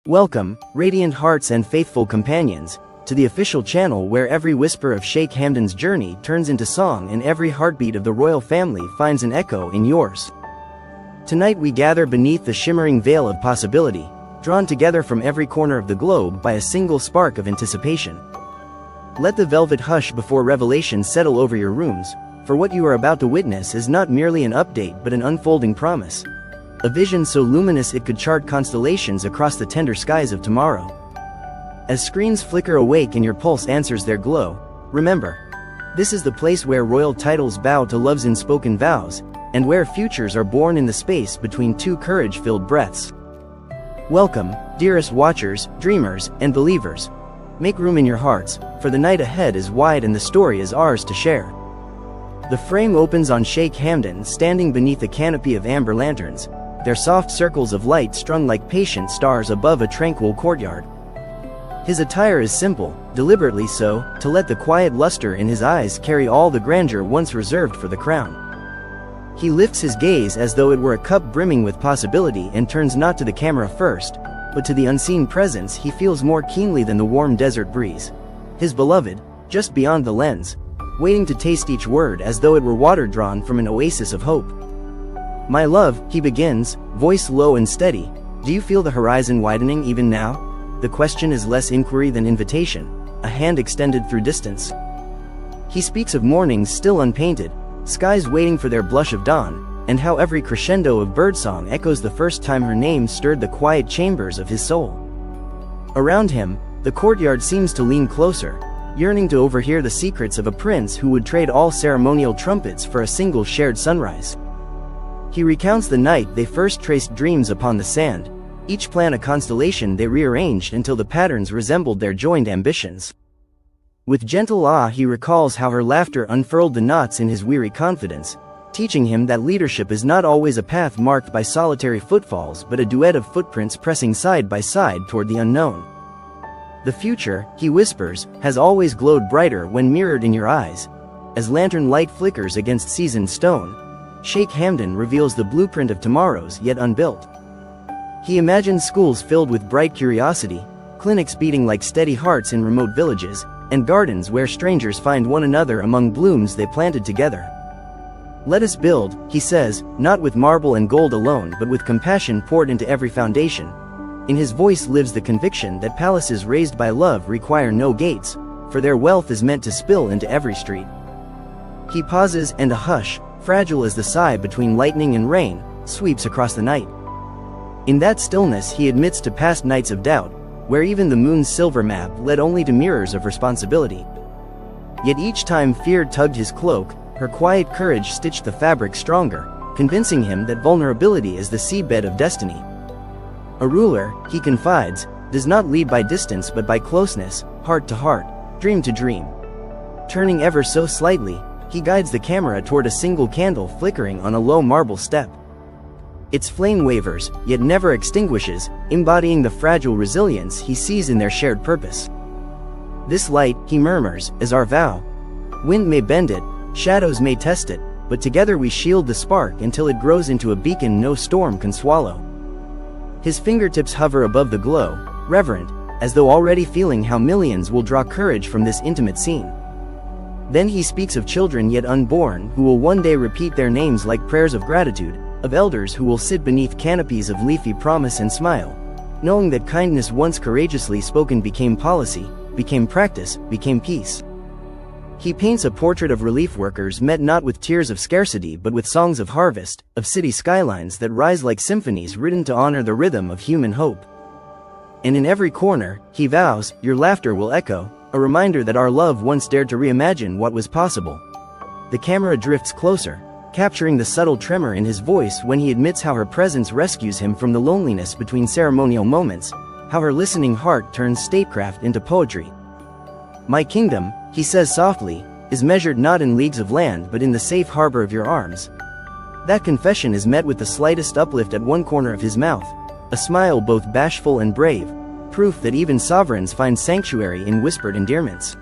Welcome, radiant hearts and faithful companions, to the official channel where every whisper of Sheikh Hamdan's journey turns into song and every heartbeat of the royal family finds an echo in yours. Tonight we gather beneath the shimmering veil of possibility, drawn together from every corner of the globe by a single spark of anticipation. Let the velvet hush before revelation settle over your rooms, for what you are about to witness is not merely an update but an unfolding promise. A vision so luminous it could chart constellations across the tender skies of tomorrow. As screens flicker awake and your pulse answers their glow, remember, this is the place where royal titles bow to love's unspoken vows, and where futures are born in the space between two courage-filled breaths. Welcome, dearest watchers, dreamers, and believers. Make room in your hearts, for the night ahead is wide and the story is ours to share. The frame opens on Sheikh Hamdan standing beneath a canopy of amber lanterns, their soft circles of light strung like patient stars above a tranquil courtyard. His attire is simple, deliberately so, to let the quiet luster in his eyes carry all the grandeur once reserved for the crown. He lifts his gaze as though it were a cup brimming with possibility and turns not to the camera first, but to the unseen presence he feels more keenly than the warm desert breeze. His beloved, just beyond the lens, waiting to taste each word as though it were water drawn from an oasis of hope. "My love," he begins, voice low and steady, "do you feel the horizon widening even now?" The question is less inquiry than invitation, a hand extended through distance. He speaks of mornings still unpainted, skies waiting for their blush of dawn, and how every crescendo of birdsong echoes the first time her name stirred the quiet chambers of his soul. Around him, the courtyard seems to lean closer, yearning to overhear the secrets of a prince who would trade all ceremonial trumpets for a single shared sunrise. He recounts the night they first traced dreams upon the sand, each plan a constellation they rearranged until the patterns resembled their joined ambitions. With gentle awe he recalls how her laughter unfurled the knots in his weary confidence, teaching him that leadership is not always a path marked by solitary footfalls but a duet of footprints pressing side by side toward the unknown. "The future," he whispers, "has always glowed brighter when mirrored in your eyes. As lantern light flickers against seasoned stone, Sheikh Hamdan reveals the blueprint of tomorrows yet unbuilt." He imagines schools filled with bright curiosity, clinics beating like steady hearts in remote villages, and gardens where strangers find one another among blooms they planted together. "Let us build," he says, "not with marble and gold alone but with compassion poured into every foundation." In his voice lives the conviction that palaces raised by love require no gates, for their wealth is meant to spill into every street. He pauses and a hush, fragile as the sigh between lightning and rain, sweeps across the night. In that stillness he admits to past nights of doubt, where even the moon's silver map led only to mirrors of responsibility. Yet each time fear tugged his cloak, her quiet courage stitched the fabric stronger, convincing him that vulnerability is the seabed of destiny. A ruler, he confides, does not lead by distance but by closeness, heart to heart, dream to dream. Turning ever so slightly, he guides the camera toward a single candle flickering on a low marble step. Its flame wavers, yet never extinguishes, embodying the fragile resilience he sees in their shared purpose. "This light," he murmurs, "is our vow. Wind may bend it, shadows may test it, but together we shield the spark until it grows into a beacon no storm can swallow." His fingertips hover above the glow, reverent, as though already feeling how millions will draw courage from this intimate scene. Then he speaks of children yet unborn who will one day repeat their names like prayers of gratitude, of elders who will sit beneath canopies of leafy promise and smile, knowing that kindness once courageously spoken became policy, became practice, became peace. He paints a portrait of relief workers met not with tears of scarcity but with songs of harvest, of city skylines that rise like symphonies written to honor the rhythm of human hope. And in every corner, he vows, your laughter will echo, a reminder that our love once dared to reimagine what was possible. The camera drifts closer, capturing the subtle tremor in his voice when he admits how her presence rescues him from the loneliness between ceremonial moments, how her listening heart turns statecraft into poetry. "My kingdom," he says softly, "is measured not in leagues of land but in the safe harbor of your arms." That confession is met with the slightest uplift at one corner of his mouth, a smile both bashful and brave, proof that even sovereigns find sanctuary in whispered endearments.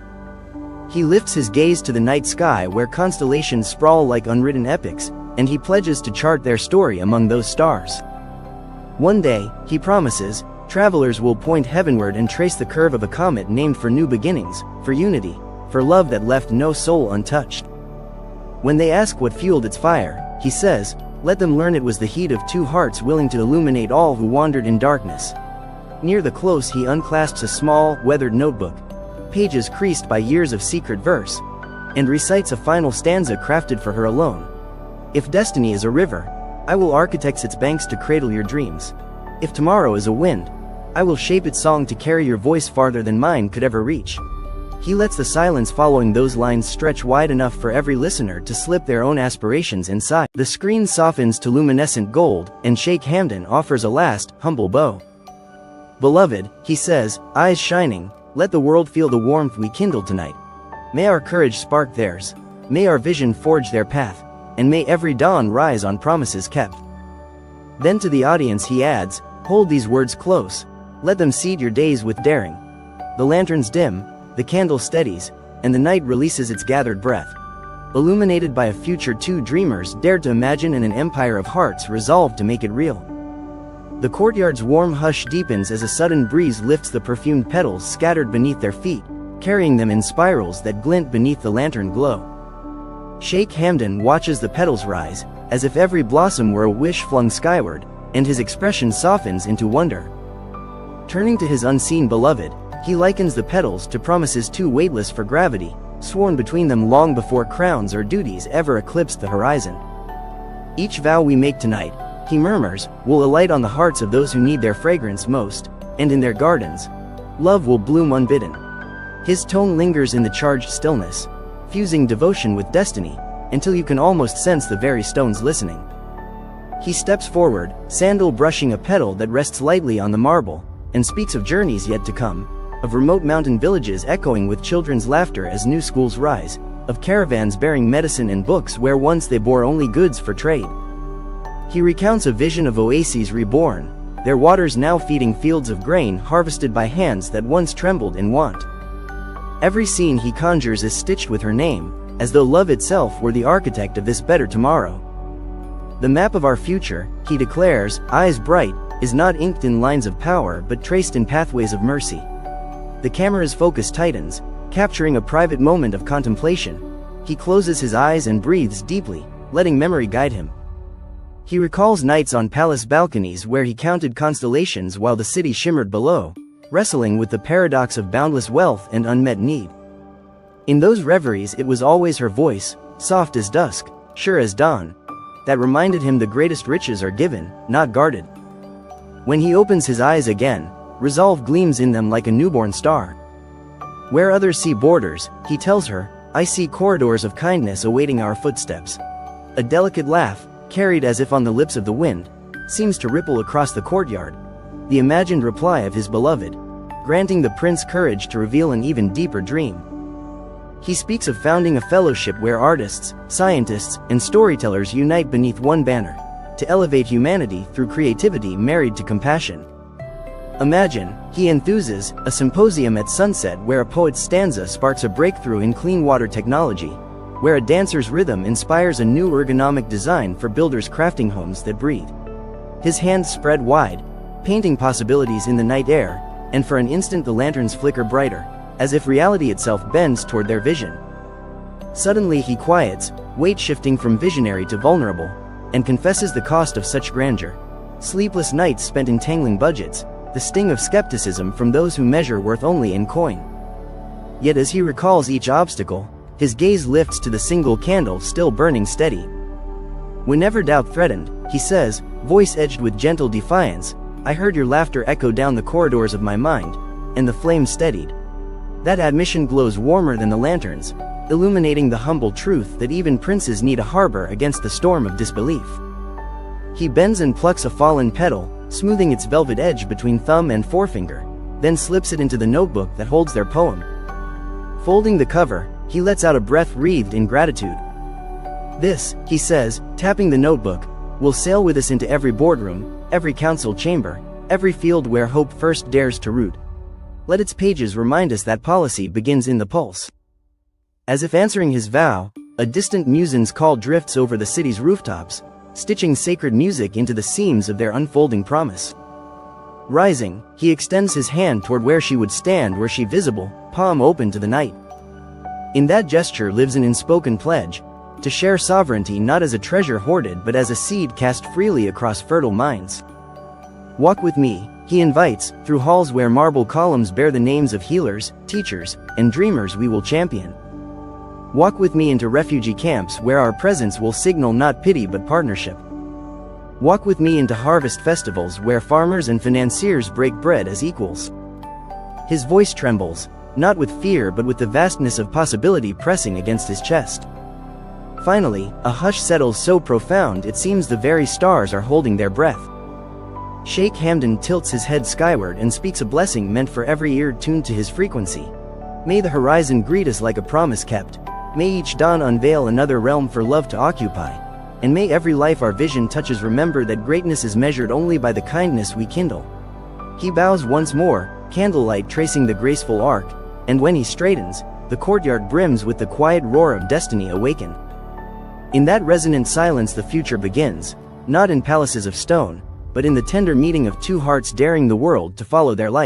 He lifts his gaze to the night sky where constellations sprawl like unwritten epics, and he pledges to chart their story among those stars. One day, he promises, Travelers will point heavenward and trace the curve of a comet named for new beginnings, for unity, for love that left no soul untouched. When they ask what fueled its fire, he says, let them learn it was the heat of two hearts willing to illuminate all who wandered in darkness. Near the close he unclasps a small, weathered notebook, pages creased by years of secret verse, and recites a final stanza crafted for her alone. If destiny is a river, I will architect its banks to cradle your dreams. If tomorrow is a wind, I will shape its song to carry your voice farther than mine could ever reach. He lets the silence following those lines stretch wide enough for every listener to slip their own aspirations inside. The screen softens to luminescent gold, and Sheikh Hamdan offers a last, humble bow. Beloved, he says, eyes shining, let the world feel the warmth we kindled tonight. May our courage spark theirs. May our vision forge their path. And may every dawn rise on promises kept. Then to the audience he adds, hold these words close. Let them seed your days with daring. The lanterns dim, the candle steadies, and the night releases its gathered breath. Illuminated by a future two dreamers dared to imagine and an empire of hearts resolved to make it real. The courtyard's warm hush deepens as a sudden breeze lifts the perfumed petals scattered beneath their feet, carrying them in spirals that glint beneath the lantern glow. Sheikh Hamdan watches the petals rise, as if every blossom were a wish flung skyward, and his expression softens into wonder. Turning to his unseen beloved, he likens the petals to promises too weightless for gravity, sworn between them long before crowns or duties ever eclipsed the horizon. Each vow we make tonight, he murmurs, will alight on the hearts of those who need their fragrance most, and in their gardens, love will bloom unbidden. His tone lingers in the charged stillness, fusing devotion with destiny, until you can almost sense the very stones listening. He steps forward, sandal brushing a petal that rests lightly on the marble, and speaks of journeys yet to come, of remote mountain villages echoing with children's laughter as new schools rise, of caravans bearing medicine and books where once they bore only goods for trade. He recounts a vision of oases reborn, their waters now feeding fields of grain harvested by hands that once trembled in want. Every scene he conjures is stitched with her name, as though love itself were the architect of this better tomorrow. The map of our future, he declares, eyes bright, is not inked in lines of power but traced in pathways of mercy. The camera's focus tightens, capturing a private moment of contemplation. He closes his eyes and breathes deeply, letting memory guide him. He recalls nights on palace balconies where he counted constellations while the city shimmered below, wrestling with the paradox of boundless wealth and unmet need. In those reveries it was always her voice, soft as dusk, sure as dawn, that reminded him the greatest riches are given, not guarded. When he opens his eyes again, resolve gleams in them like a newborn star. Where others see borders, he tells her, I see corridors of kindness awaiting our footsteps. A delicate laugh, carried as if on the lips of the wind, seems to ripple across the courtyard, the imagined reply of his beloved, granting the prince courage to reveal an even deeper dream. He speaks of founding a fellowship where artists, scientists, and storytellers unite beneath one banner, to elevate humanity through creativity married to compassion. Imagine, he enthuses, a symposium at sunset where a poet's stanza sparks a breakthrough in clean water technology, where a dancer's rhythm inspires a new ergonomic design for builders crafting homes that breathe. His hands spread wide, painting possibilities in the night air, and for an instant the lanterns flicker brighter, as if reality itself bends toward their vision. Suddenly he quiets, weight shifting from visionary to vulnerable, and confesses the cost of such grandeur. Sleepless nights spent entangling budgets, the sting of skepticism from those who measure worth only in coin. Yet as he recalls each obstacle, his gaze lifts to the single candle still burning steady. Whenever doubt threatened, he says, voice edged with gentle defiance, I heard your laughter echo down the corridors of my mind, and the flame steadied. That admission glows warmer than the lanterns, illuminating the humble truth that even princes need a harbor against the storm of disbelief. He bends and plucks a fallen petal, smoothing its velvet edge between thumb and forefinger, then slips it into the notebook that holds their poem. Folding the cover, he lets out a breath wreathed in gratitude. This, he says, tapping the notebook, will sail with us into every boardroom, every council chamber, every field where hope first dares to root. Let its pages remind us that policy begins in the pulse. As if answering his vow, a distant musician's call drifts over the city's rooftops, stitching sacred music into the seams of their unfolding promise. Rising, he extends his hand toward where she would stand were she visible, palm open to the night. In that gesture lives an unspoken pledge, to share sovereignty not as a treasure hoarded but as a seed cast freely across fertile minds. Walk with me, he invites, through halls where marble columns bear the names of healers, teachers, and dreamers we will champion. Walk with me into refugee camps where our presence will signal not pity but partnership. Walk with me into harvest festivals where farmers and financiers break bread as equals. His voice trembles, not with fear but with the vastness of possibility pressing against his chest. Finally, a hush settles so profound it seems the very stars are holding their breath. Sheikh Hamdan tilts his head skyward and speaks a blessing meant for every ear tuned to his frequency. May the horizon greet us like a promise kept. May each dawn unveil another realm for love to occupy. And may every life our vision touches remember that greatness is measured only by the kindness we kindle. He bows once more, candlelight tracing the graceful arc, and when he straightens, the courtyard brims with the quiet roar of destiny awakened. In that resonant silence the future begins, not in palaces of stone, but in the tender meeting of two hearts daring the world to follow their light.